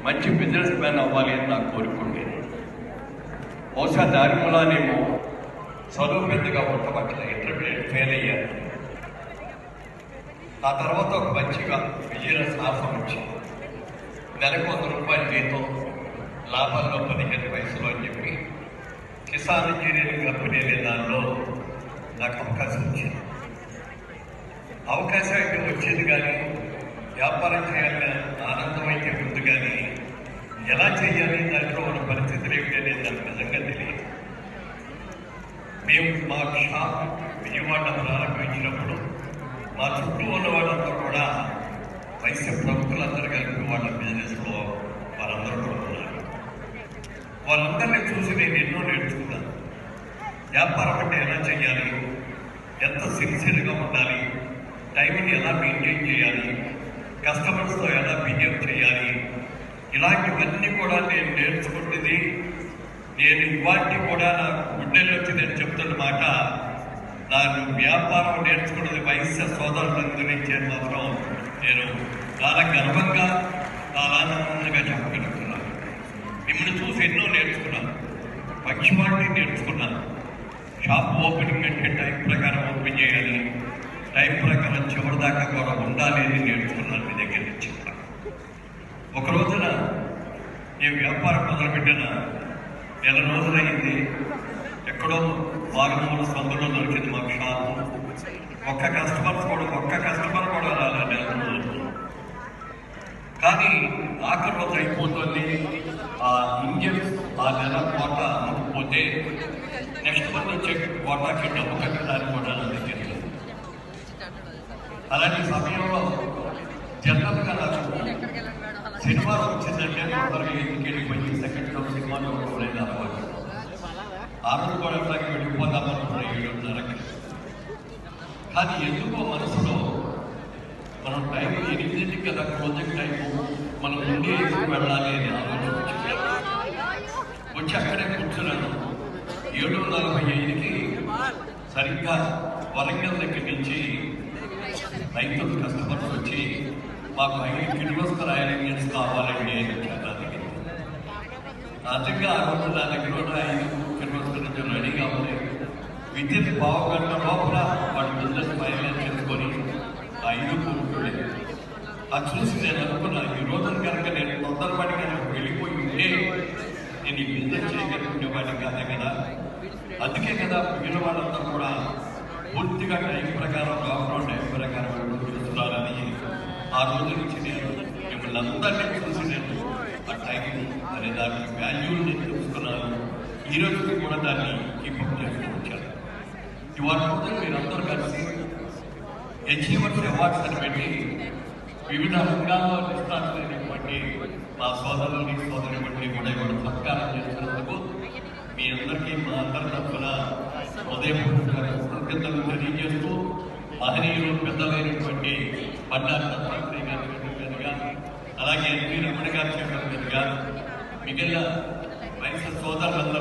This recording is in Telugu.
మంచి బిజినెస్ మ్యాన్ అవ్వాలి అని నాకు కోరుకుండేది. బహుశా దాని మూలానేమో చదువు పెద్దగా పుట్టపట్ల ఇంటర్మీడియట్ ఫెయిల్ అయ్యాను. ఆ తర్వాత ఒక మంచిగా బిజినెస్ ఆఫర్ వచ్చింది. నెలకు 100 రూపాయల జీతం, లాభాల్లో 15 పైసలు అని చెప్పి కిసాన్ ఇంజనీరింగ్ కంపెనీ అనే దానిలో నాకు అవకాశం వచ్చింది. అవకాశం అయితే వచ్చేది కానీ వ్యాపారం చేయాలని ఆనందం అయితే ఉంది కానీ ఎలా చేయాలి దాంట్లో ఉన్న పరిస్థితులు ఏమిటి అనేది నాకు నిజంగా తెలియదు. మేము మా షాప్ విజయవాడ ప్రారంభించినప్పుడు మా చుట్టూ ఉన్న వాళ్ళంతా కూడా వైశ్య ప్రముఖులందరూ కలిపి వాళ్ళ బిజినెస్లో వాళ్ళందరూ కూడా ఉన్నారు. వాళ్ళందరినీ చూసి నేను ఎన్నో నేర్చుకున్నాను. వ్యాపారం అంటే ఎలా చేయాలి, ఎంత సిన్సియర్గా ఉండాలి, టైంని ఎలా మెయింటైన్ చేయాలి, కస్టమర్స్తో ఎలా బిహేవ్ చేయాలి, ఇలాంటివన్నీ కూడా నేను నేర్చుకుంటుంది. నేను ఇవాటిని కూడా నా గుండెల్లో వచ్చి నేను చెప్తున్న మాట, నాకు వ్యాపారం నేర్చుకున్నది వైశ్య సోదరులందరి నుంచి మాత్రం నేను చాలా గర్వంగా చాలా ఆనందంగా చెప్పగలుగుతున్నాను. మిమ్మల్ని చూసి ఎన్నో నేర్చుకున్నాను. పంక్చువాలిటీ నేర్చుకున్నాను. షాప్ ఓపెనింగ్ అంటే టైం ప్రకారం ఓపెన్ చేయాలి, టైం ప్రకారం చివరిదాకా కూడా ఉండాలి అని నేర్చుకున్నాను మీ దగ్గర నుంచి. ఒక రోజున నేను వ్యాపారం మొదలుపెట్టిన 1 నెల రోజులైంది. ఎక్కడో మారుమూల సందులో దొరికింది మాకు షాపు. ఒక్క కస్టమర్ కూడా రాలేదు 1 నెల రోజులు. కానీ ఆఖరి రోజు అయిపోతుంది. ఆ ఇంజిన్స్ ఆ నెల కోట అమ్మకపోతే నెక్స్ట్ మంత్ వచ్చే కోటాకి డబ్బు కట్టడానికి కూడా నా దగ్గర. అలాంటి సమయంలో జనరల్గా నాకు శనివారం వచ్చిందంటే తొందరగా ఇంటికి వెళ్ళిపోయి సెకండ్ షో సినిమాలో లేదు అవ్వాలి. ఆ రోజు కూడా అట్లాగే వెళ్ళిపోతామనుకున్న 7:30కి. కానీ ఎందుకో మనసులో మనం టైం 8ంటికి కదా క్లోజింగ్ టైము, మనం ముందే వెళ్ళాలి అని ఆలోచన వచ్చింది. వచ్చి అక్కడే కూర్చున్నాను. 7:45కి సరిగ్గా వరంగల్ దగ్గర నుంచి రైతులు కస్టమర్స్ వచ్చి మాకు 5 కిలోమీటర్ల ఐరన్స్ కావాలండి అని చెప్పారు. నిజంగా ఆ రోజు నా దగ్గర 5 కిలోమీటర్ల నుంచి రెడీగా ఉంది. విద్యుత్ పావుగంట లోపల వాడి బిజినెస్ ఫైనలైజ్ చేసుకొని 5 కూర్చోలేదు. అది చూసి నేను అనుకున్నాను, ఈ రోజున కనుక నేను తొందరపడిగా వెళ్ళిపోయి ఉంటే నేను ఈ బిజినెస్ చేయగలుగుతుండేవాడిని కాదే కదా. అందుకే కదా మిగిలిన వాళ్ళంతా కూడా పూర్తిగా టైం ప్రకారం లాక్డౌన్ టైం ప్రకారం చూస్తున్నారని ఆ రోజు నుంచి నేను మిమ్మల్ని అందరినీ చూసి నేను ఆ టైం అనే దాని వాల్యూని తెలుసుకున్నాను. ఈ రోజుకి కూడా దాన్ని కీపప్ చేస్తూ వచ్చాను. ఇవాళ రోజున మీరందరూ కలిసి అచీవర్స్ అవార్డ్స్ అని పెట్టి వివిధ రంగాల్లో నిష్ణాతులైనటువంటి మా సోదరుల్ని సోదరుని కూడా ఇవాళ సత్కారం చేస్తున్నందుకు మీ అందరికీ మా అందరి తరఫున హృదయపూర్వక కృతజ్ఞతలు తెలియజేస్తూ, మహనీయులు పెద్దలైనటువంటి బండారు దత్తాత్రేయ గారిగా, అలాగే ఎన్వీ రమణ గారి చేపల మీదుగా మిగిలిన వైశ్య సోదరులందరూ